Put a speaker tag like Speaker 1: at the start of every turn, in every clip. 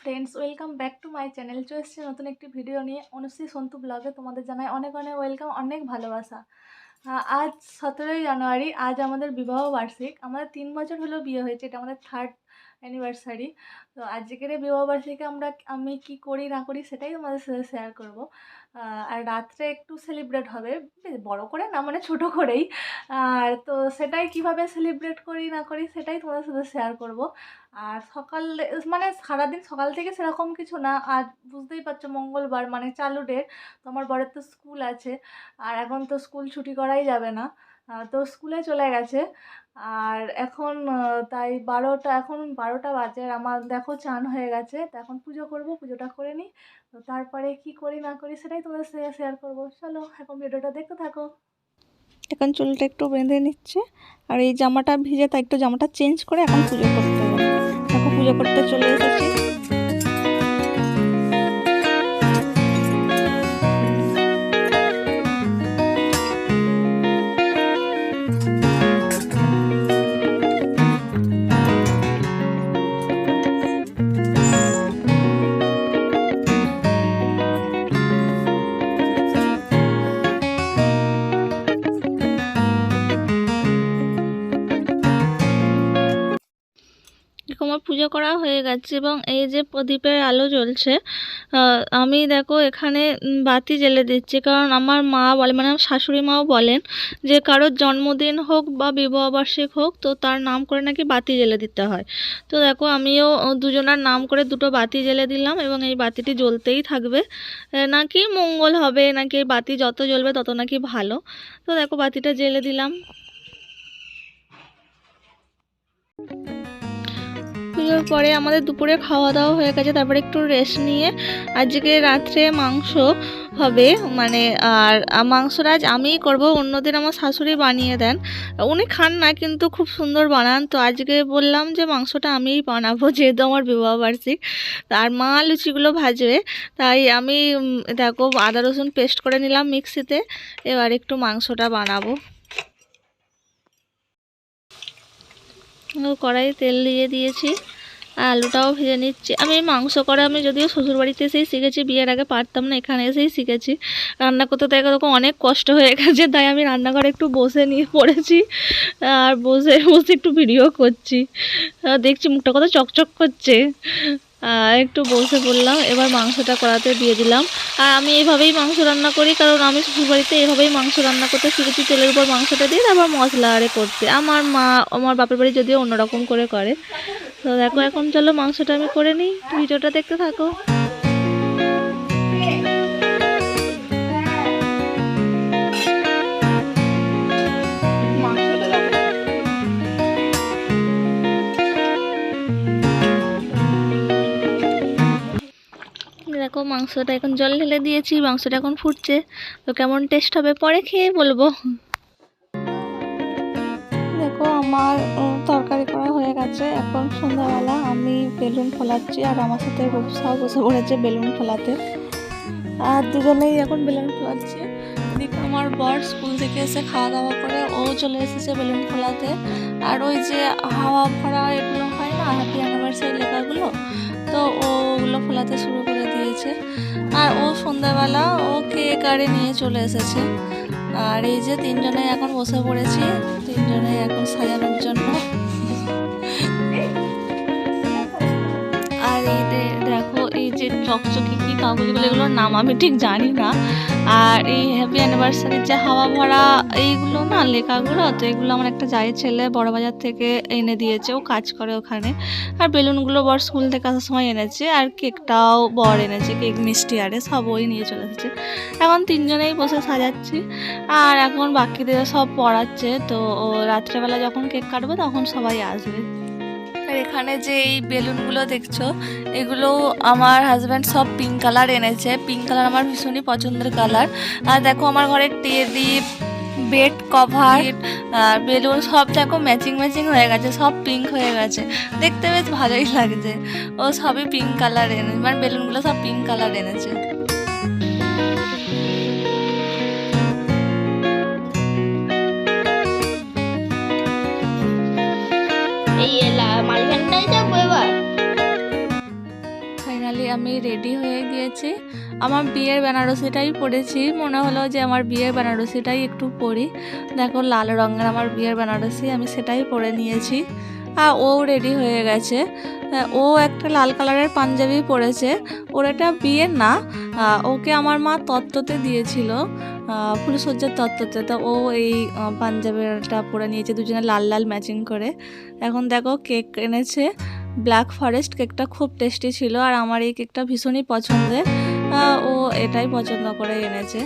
Speaker 1: Friends, welcome back to my channel. চলে এসেছি নতুন একটি ভিডিও নিয়ে। অনুশ্রী সন্তু ব্লগে তোমাদের জানাই অনেক অনেক ওয়েলকাম, অনেক ভালোবাসা। আজ 17ই জানুয়ারি, আজ আমাদের বিবাহ বার্ষিক। আমাদের 3 বছর হলো বিয়ে হয়েছে, এটা আমাদের থার্ড অ্যানিভার্সারি। তো আজকের এই বিবাহ বার্ষিকে আমি কি করি না করি সেটাই তোমাদের সাথে শেয়ার করব। আর রাত্রে একটু সেলিব্রেট হবে, বেশ বড় করে না, মানে ছোট করেই। আর তো সেটাই কিভাবে সেলিব্রেট করি না করি সেটাই তোমাদের সাথে শেয়ার করব। আর সকালে মানে সারাদিন সকাল থেকে সেরকম কিছু না, আর বুঝতেই পারছো মঙ্গলবার মানে চালু ডেট। তো আমার বরের তো স্কুল আছে, আর এখন তো স্কুল ছুটি করাই যাবে না। তো স্কুলে চলে গেছে। আর এখন তাই এখন 12টা বাজে, আর আমার দেখো চান হয়ে গেছে। তো এখন পুজো করব, পুজোটা করে নিই। তো তারপরে কি করি না করি সেটাই তোমাদের সাথে শেয়ার করবো। চলো এখন ভিডিওটা দেখতে থাকো।
Speaker 2: এখন চুলটা একটু বেঁধে নিচ্ছে, আর এই জামাটা ভিজে, তাই একটু জামাটা চেঞ্জ করে এখন পুজো করতে হবে। এখন পুজো করতে চলে এসেছি। আমার পুজো করা হয়ে গেছে এবং এই যে প্রদীপের আলো জ্বলছে, আমি দেখো এখানে বাতি জ্বেলে দিচ্ছি, কারণ আমার মা বলে, মানে আমার শাশুড়ি মাও বলেন যে কারোর জন্মদিন হোক বা বিবাহবার্ষিক হোক, তো তার নাম করে নাকি বাতি জ্বেলে দিতে হয়। তো দেখো আমিও দুজনার নাম করে দুটো বাতি জ্বেলে দিলাম, এবং এই বাতিটি জ্বলতেই থাকবে। নাকি মঙ্গল হবে, নাকি এই বাতি যত জ্বলবে তত নাকি ভালো। তো দেখো বাতিটা জ্বেলে দিলাম। পুজোর পরে আমাদের দুপুরে খাওয়া দাওয়া হয়ে গেছে, তারপরে একটু রেস্ট নিয়ে আজকে রাত্রে মাংস হবে, মানে আর মাংসটা আজ আমিই করবো। অন্যদিন আমার শাশুড়ি বানিয়ে দেন, উনি খান না কিন্তু খুব সুন্দর বানান। তো আজকে বললাম যে মাংসটা আমিই বানাবো, যেহেতু আমার বিবাহবার্ষিক। আর মা লুচিগুলো ভাজবে, তাই আমি দেখো আদা রসুন পেস্ট করে নিলাম মিক্সিতে। এবার একটু মাংসটা বানাবো। কড়াই তেল দিয়ে দিয়েছি, আলুটাও ভেজে নিচ্ছি। আমি মাংস করা আমি যদিও শ্বশুরবাড়িতে এসেই শিখেছি, বিয়ের আগে পারতাম না, এখানে এসেই শিখেছি রান্না করতে। তাই এরকম অনেক কষ্ট হয়ে গেছে, তাই আমি রান্নাঘরে একটু বসে নিয়ে পড়েছি, আর বসে বসে একটু ভিডিও করছি। দেখছি মুখটা কত চকচক করছে, একটু বসে পড়লাম। এবার মাংসটা কড়াতে দিয়ে দিলাম। আর আমি এইভাবেই মাংস রান্না করি, কারণ আমি শ্বশুরবাড়িতে এইভাবেই মাংস রান্না করতে শিখেছি, তেলের উপর মাংসটা দিয়ে তারপর মশলা আরে করতে। আমার মা আমার বাপের বাড়ি যদিও অন্যরকম করে করে। তো দেখো এখন চলো মাংসটা আমি করে নিই, ভিডিওটা দেখতে থাকো। দেখো মাংসটা এখন জল ঢেলে দিয়েছি, মাংসটা এখন ফুটছে। তো কেমন টেস্ট হবে পরে খেয়ে বলবো। দেখো আমার তরকারি করা হয়ে গেছে। এখন সন্ধ্যাবেলা আমি বেলুন ফোলাচ্ছি, আর আমার সাথে রূপসাও বসে পড়েছে বেলুন ফোলাতে, আর দুজনেই এখন বেলুন ফোলাচ্ছি। এদিকে আমার বর স্কুল থেকে এসে খাওয়া দাওয়া করে ও চলে এসেছে বেলুন ফোলাতে। আর ওই যে হাওয়া ভরা এগুলো হয় না, হ্যাপি অ্যানিভার্সারি লেখাগুলো, তো ওগুলো ফোলাতে শুরু করে দিয়েছে। আর ও সন্ধ্যাবেলা ও কেক আরে নিয়ে চলে এসেছে। আর এই যে তিনজনে এখন বসে পড়েছি, তিনজনে এখন সাজানোর জন্য। আর এই দেখো এই যে চকচকে কি কাগজগুলো, এগুলোর নাম আমি ঠিক জানি না। আর এই হ্যাপি অ্যানিভার্সারির যে হাওয়া ভরা এইগুলো না লেখাগুলো, তো এগুলো আমার একটা জায়ের ছেলে বড়বাজার থেকে এনে দিয়েছে, ও কাজ করে ওখানে। আর বেলুনগুলো বর স্কুল থেকে আসার সময় এনেছে, আর কেকটাও বর এনেছে, কেক মিষ্টি আরে সব ওই নিয়ে চলে এসেছে। এখন তিনজনেই বসে সাজাচ্ছি, আর এখন বাকিদের সব পড়াচ্ছে। তো রাত্রেবেলা যখন কেক কাটবে তখন সবাই আসবে। আর এখানে যে এই বেলুনগুলো দেখছো, এগুলো আমার হাজব্যান্ড সব পিঙ্ক কালার এনেছে। পিঙ্ক কালার আমার ভীষণই পছন্দের কালার। আর দেখো আমার ঘরে টেডি, বেড কভার আর বেলুন সব দেখো ম্যাচিং ম্যাচিং হয়ে গেছে, সব পিঙ্ক হয়ে গেছে, দেখতে বেশ ভালোই লাগছে। ও সবই পিঙ্ক কালার এনেছে, মানে বেলুনগুলো সব পিঙ্ক কালার এনেছে। ফাইনালি আমি রেডি হয়ে গিয়েছি। আমার বিয়ের বেনারসিটাই পরেছি, মনে হলো যে আমার বিয়ের বেনারসিটাই একটু পরি। দেখো লাল রঙের আমার বিয়ের বেনারসি, আমি সেটাই পরে নিয়েছি। আর ও রেডি হয়ে গেছে। ও একটা লাল কালারের পাঞ্জাবি পরেছে। ওর এটা বিয়ের না, ওকে আমার মা তত্ত্বতে দিয়েছিল, ফুলসজ্জার তত্ত্বতে। তো ও এই পাঞ্জাবিটা পরে নিয়েছে, দুজনে লাল লাল ম্যাচিং করে। এখন দেখো কেক এনেছে, ব্ল্যাক ফরেস্ট কেকটা খুব টেস্টি ছিল, আর আমার এই কেকটা ভীষণই পছন্দের। ও এটাই পছন্দ করে এনেছে।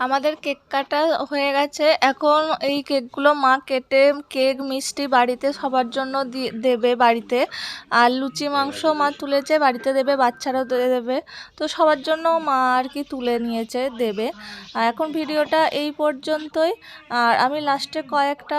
Speaker 2: আমাদের কেক কাটা হয়ে গেছে। এখন এই কেকগুলো মা কেটে কেক মিষ্টি বাড়িতে সবার জন্য দেবে বাড়িতে। আর লুচি মাংস মা তুলেছে বাড়িতে দেবে, বাচ্চারাও দেবে। তো সবার জন্য মা আর কি তুলে নিয়েছে দেবে। আর এখন ভিডিওটা এই পর্যন্তই। আর আমি লাস্টে কয়েকটা